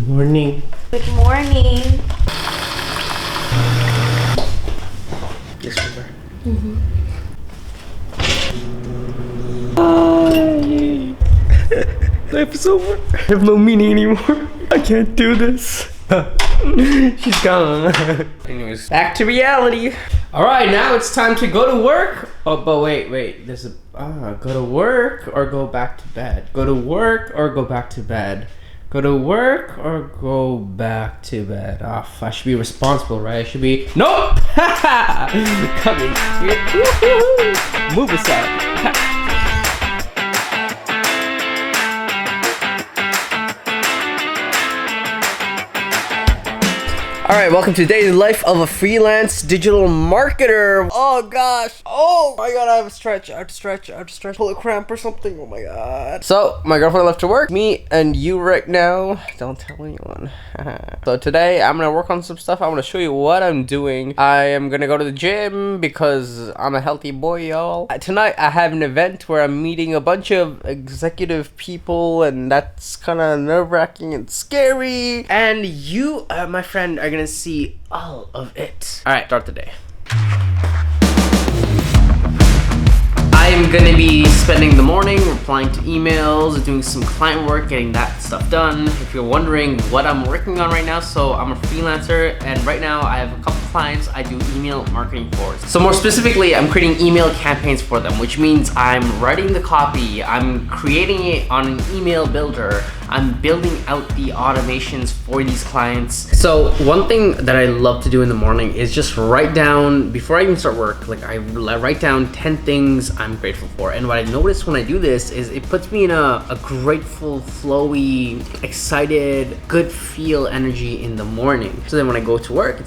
Good morning. Good morning. Yes, remember. Life is over. I have no meaning anymore. I can't do this. She's gone. Anyways, back to reality. Alright, now it's time to go to work. Oh, but wait. There's a go to work or go back to bed. Go to work or go back to bed. Go to work or go back to bed. Oh, I should be responsible, right? I should be. Nope! Coming here. Move aside. Alright, welcome to the daily life of a freelance digital marketer. Oh gosh. Oh my god, I have a stretch. I have to stretch. Pull a cramp or something. Oh my god. So, my girlfriend left to work. Me and you right now. Don't tell anyone. So today, I'm gonna work on some stuff. I'm gonna show you what I'm doing. I am gonna go to the gym because I'm a healthy boy, y'all. Tonight, I have an event where I'm meeting a bunch of executive people, and that's kind of nerve-wracking and scary. And you, my friend, are gonna see all of it. All right, start the day. I'm gonna be spending the morning replying to emails, doing some client work, getting that stuff done. If you're wondering what I'm working on right now, so I'm a freelancer, and right now I have a couple clients I do email marketing for. So more specifically, I'm creating email campaigns for them, which means I'm writing the copy, I'm creating it on an email builder, I'm building out the automations for these clients. So one thing that I love to do in the morning is just write down, before I even start work, like I write down 10 things I'm grateful for. And what I notice when I do this is it puts me in a grateful, flowy, excited, good feel energy in the morning. So then when I go to work,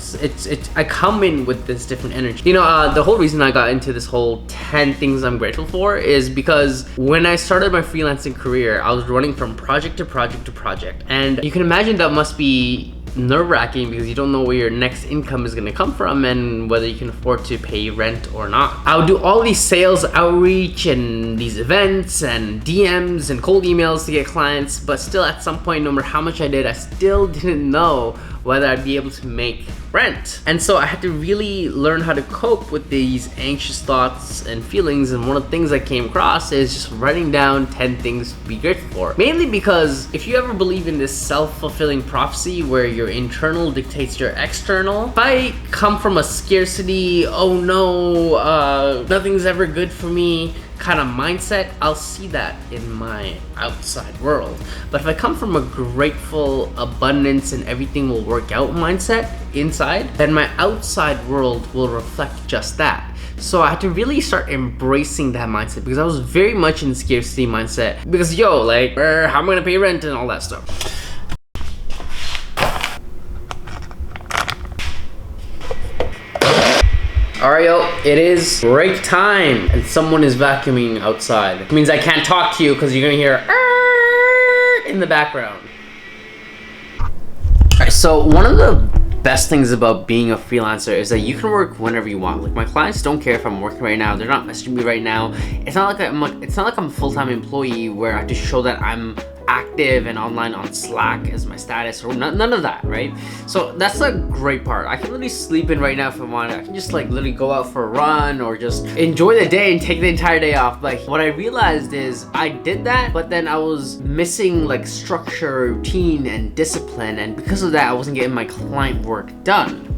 I come in with this different energy. You know, the whole reason I got into this whole 10 things I'm grateful for is because when I started my freelancing career, I was running from project to project to project. And you can imagine that must be nerve-wracking because you don't know where your next income is going to come from and whether you can afford to pay rent or not. I would do all these sales outreach and these events and DMs and cold emails to get clients, but still at some point, no matter how much I did, I still didn't know whether I'd be able to make rent. And so I had to really learn how to cope with these anxious thoughts and feelings, and one of the things I came across is just writing down 10 things to be grateful for. Mainly because if you ever believe in this self-fulfilling prophecy where your internal dictates your external, if I come from a scarcity, oh no, nothing's ever good for me kind of mindset, I'll see that in my outside world. But if I come from a grateful abundance and everything will work out mindset inside, then my outside world will reflect just that. So I had to really start embracing that mindset because I was very much in scarcity mindset because how am I gonna pay rent and all that stuff. Alright, yo, it is break time and someone is vacuuming outside. It means I can't talk to you because you're gonna hear in the background. Alright, so one of the best things about being a freelancer is that you can work whenever you want. Like my clients don't care if I'm working right now. They're not messaging me right now. It's not like I'm a full-time employee where I have to show that I'm active and online on Slack as my status or none of that, right? So that's the great part. I can literally sleep in right now if I want. I can just literally go out for a run or just enjoy the day and take the entire day off. Like what I realized is I did that, but then I was missing structure, routine, and discipline, and because of that I wasn't getting my client work done.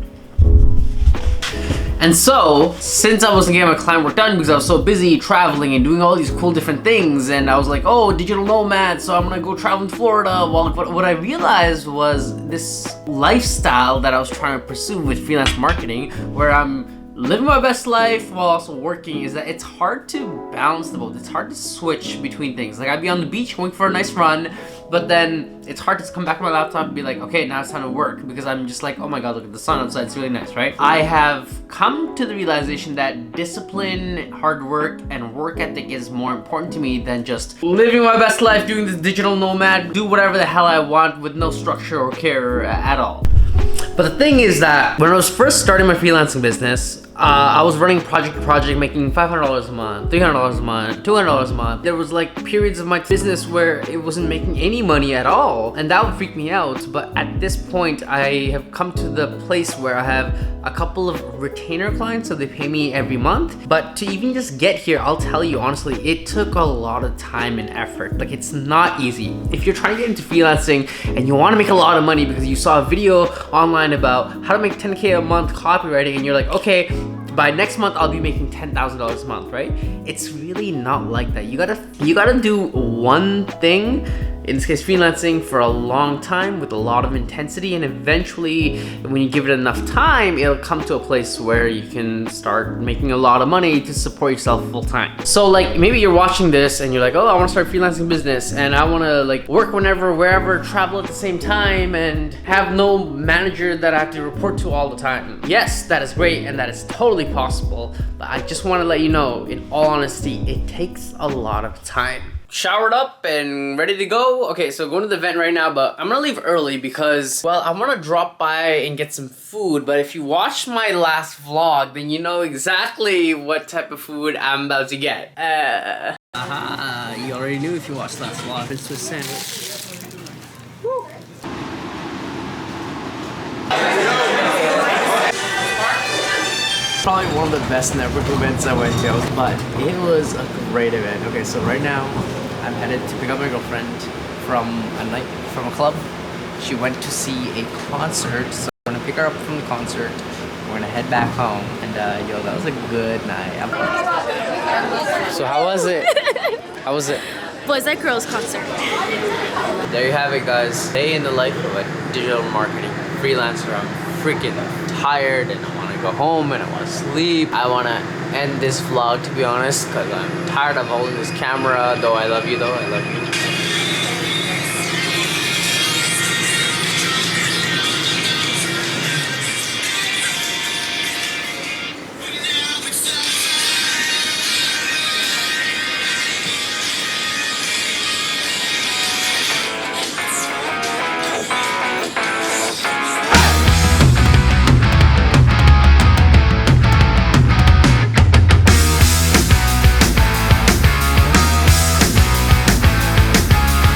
And so, since I wasn't getting my client work done because I was so busy traveling and doing all these cool different things, and I was like, oh, digital nomad, so I'm gonna go travel in Florida. Well, what I realized was this lifestyle that I was trying to pursue with freelance marketing, where I'm living my best life while also working, is that it's hard to balance the both. It's hard to switch between things. Like I'd be on the beach going for a nice run, but then it's hard to come back to my laptop and be like, okay, now it's time to work, because I'm just like, oh my god, look at the sun outside, it's really nice, right? I have come to the realization that discipline, hard work, and work ethic is more important to me than just living my best life, doing this digital nomad, do whatever the hell I want with no structure or care at all. But the thing is that when I was first starting my freelancing business, I was running project to project, making $500 a month, $300 a month, $200 a month. There was like periods of my business where it wasn't making any money at all, and that would freak me out. But at this point, I have come to the place where I have a couple of retainer clients, so they pay me every month. But to even just get here, I'll tell you honestly, it took a lot of time and effort. Like, it's not easy. If you're trying to get into freelancing and you want to make a lot of money because you saw a video online about how to make 10K a month copywriting, and you're like, okay, by next month I'll be making $10,000 a month, right? It's really not like that. You gotta do one thing, in this case freelancing, for a long time with a lot of intensity, and eventually when you give it enough time, it'll come to a place where you can start making a lot of money to support yourself full time. So like, maybe you're watching this and you're like, oh, I want to start a freelancing business and I want to like work whenever, wherever, travel at the same time, and have no manager that I have to report to all the time. Yes, that is great and that is totally possible, but I just want to let you know, in all honesty, it takes a lot of time. Showered up and ready to go. Okay, so going to the event right now, but I'm gonna leave early because, well, I want to drop by and get some food. But if you watched my last vlog, then you know exactly what type of food I'm about to get. You already knew if you watched last vlog. It's Swiss sandwich. Woo. Probably one of the best networking events I went to, but it was a great event. Okay, so right now I'm headed to pick up my girlfriend from a club. She went to see a concert, so I'm gonna pick her up from the concert. We're gonna head back home, and yo, that was a good night. So how was it? How was it? Boys Like Girls concert. There you have it, guys. Day in the life of a digital marketing freelancer. I'm freaking tired and I want to go home and I want to sleep. I want to end this vlog, to be honest, because I'm tired of holding this camera. Though I love you, though I love you.